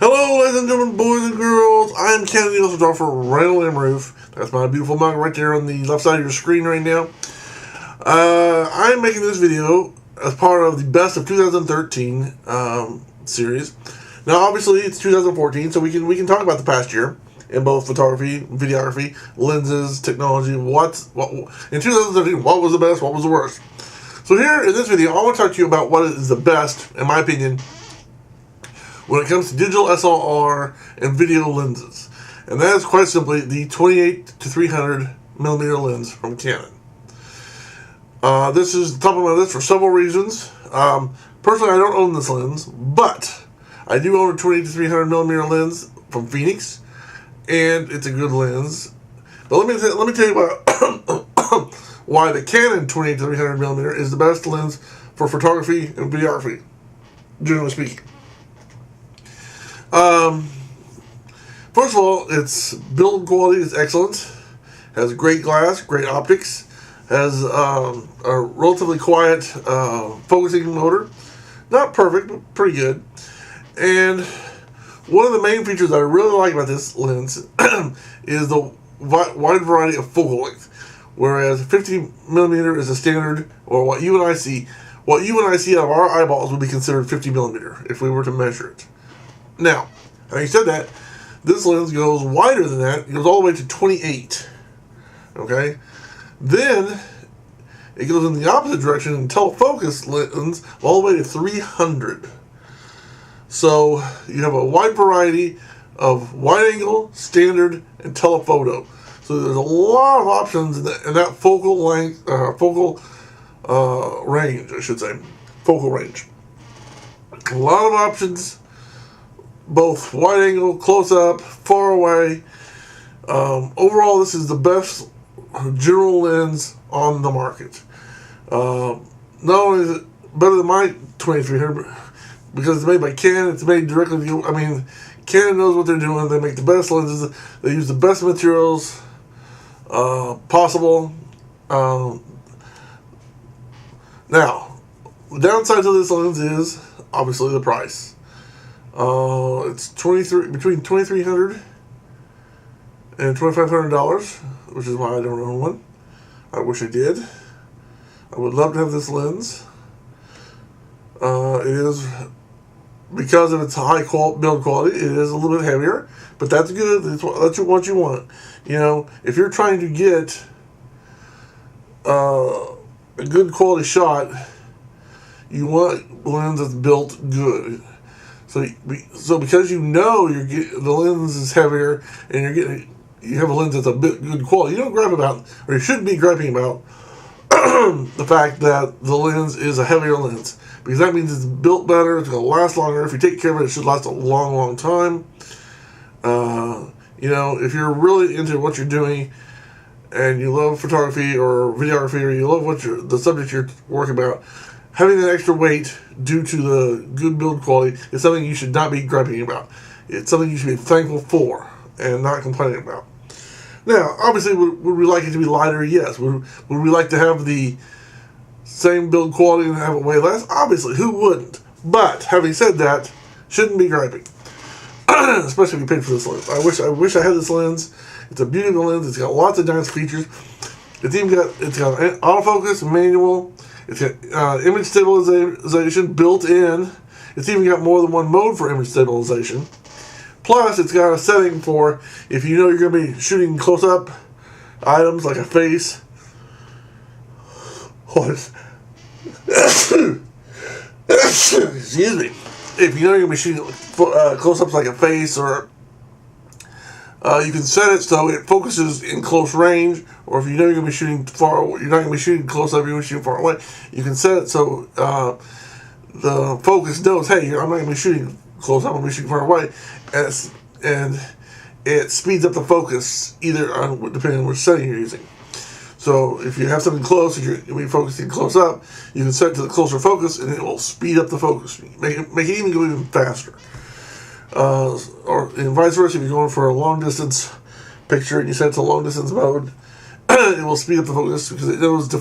Hello, ladies and gentlemen, boys and girls. I'm Canon, D.S.L.R for Randall and Rueff. That's my beautiful mug right there on the left side of your screen right now. I'm making this video as part of the Best of 2013 series. Now, obviously, it's 2014, so we can talk about the past year in both photography, videography, lenses, technology. In 2013, what was the best? What was the worst? So here in this video, I want to talk to you about what is the best, in my opinion, when it comes to digital SLR and video lenses. And that is quite simply the 28 to 300 millimeter lens from Canon. This is the top of my list for several reasons. Personally, I don't own this lens, but I do own a 28 to 300 millimeter lens from Phoenix, and it's a good lens. But let me tell you about why the Canon 28 to 300 millimeter is the best lens for photography and videography, generally speaking. First of all, its build quality is excellent. Has great glass, great optics. Has a relatively quiet focusing motor. Not perfect, but pretty good. And one of the main features that I really like about this lens is the wide variety of focal length. Whereas 50 millimeter is a standard, or what you and I see out of our eyeballs would be considered 50 millimeter if we were to measure it. Now, having said that, this lens goes wider than that. It goes all the way to 28. Okay? Then, it goes in the opposite direction in telefocus lens all the way to 300. So, you have a wide variety of wide angle, standard, and telephoto. So there's a lot of options in that focal length, range, I should say. Focal range. A lot of options, both wide angle, close up, far away. Overall, this is the best general lens on the market. Not only is it better than my 2300, because it's made by Canon, it's made directly. Canon knows what they're doing. They make the best lenses. They use the best materials possible. Now, the downside to this lens is obviously the price. It's between $2,300 and $2,500, which is why I don't own one. I wish I did. I would love to have this lens. It is, because of its high build quality, it is a little bit heavier, but that's good. That's what you want. You know, if you're trying to get a good quality shot, you want a lens that's built good. So because you know the lens is heavier and you have a lens that's a bit good quality, you don't gripe about, or you shouldn't be griping about the fact that the lens is a heavier lens, because that means it's built better, it's going to last longer. If you take care of it, it should last a long, long time. If you're really into what you're doing and you love photography or videography, or you love the subject you're working about, having that extra weight due to the good build quality is something you should not be griping about. It's something you should be thankful for and not complaining about. Now, obviously, would we like it to be lighter? Yes. Would we like to have the same build quality and have it weigh less? Obviously, who wouldn't? But, having said that, shouldn't be griping. Especially if you paid for this lens. I wish I had this lens. It's a beautiful lens. It's got lots of nice features. It's got autofocus, manual. It's got image stabilization built in. It's even got more than one mode for image stabilization. Plus, it's got a setting for if you know you're going to be shooting close-up items like a face. Excuse me. If you know you're going to be shooting close-ups like a face, or you can set it so it focuses in close range, or if you know you're going to be shooting you're not going to be shooting close up, you're going to be shooting far away, you can set it so the focus knows, hey, I'm not going to be shooting close up, I'm going to be shooting far away, and it speeds up the focus, depending on which setting you're using. So if you have something close and you're going to be focusing close up, you can set it to the closer focus, and it will speed up the focus, make it even go even faster. Or vice versa, if you're going for a long distance picture and you set it to long distance mode, it will speed up the focus because it knows to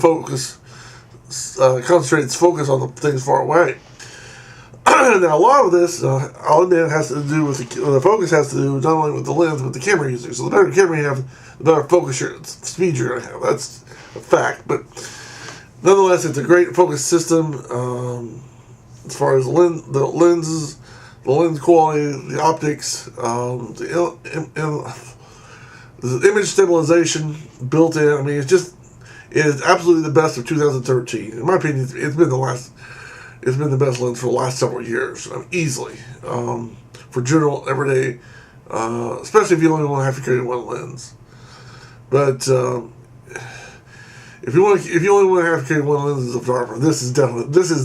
concentrate its focus on the things far away. Now, a lot of this, I'll admit, has to do with the focus has to do not only with the lens, but the camera you're using. So the better camera you have, the better focus speed you're going to have. That's a fact. But nonetheless, it's a great focus system as far as the lenses, the lens quality, the optics, the image stabilization built in. I mean, it is absolutely the best of 2013. In my opinion, it's been the best lens for the last several years, easily, for general, everyday, especially if you only want to have to carry one lens. But if you only want to have to carry one lens as a photographer, this is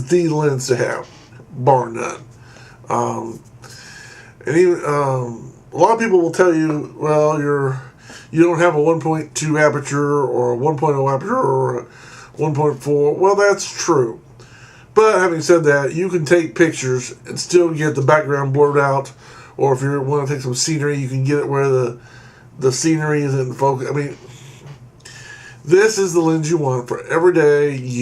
the lens to have, bar none. And even a lot of people will tell you, well, you don't have a 1.2 aperture or a 1.0 aperture or a 1.4. Well, that's true. But having said that, you can take pictures and still get the background blurred out. Or if you want to take some scenery, you can get it where the scenery is in focus. I mean, this is the lens you want for everyday use.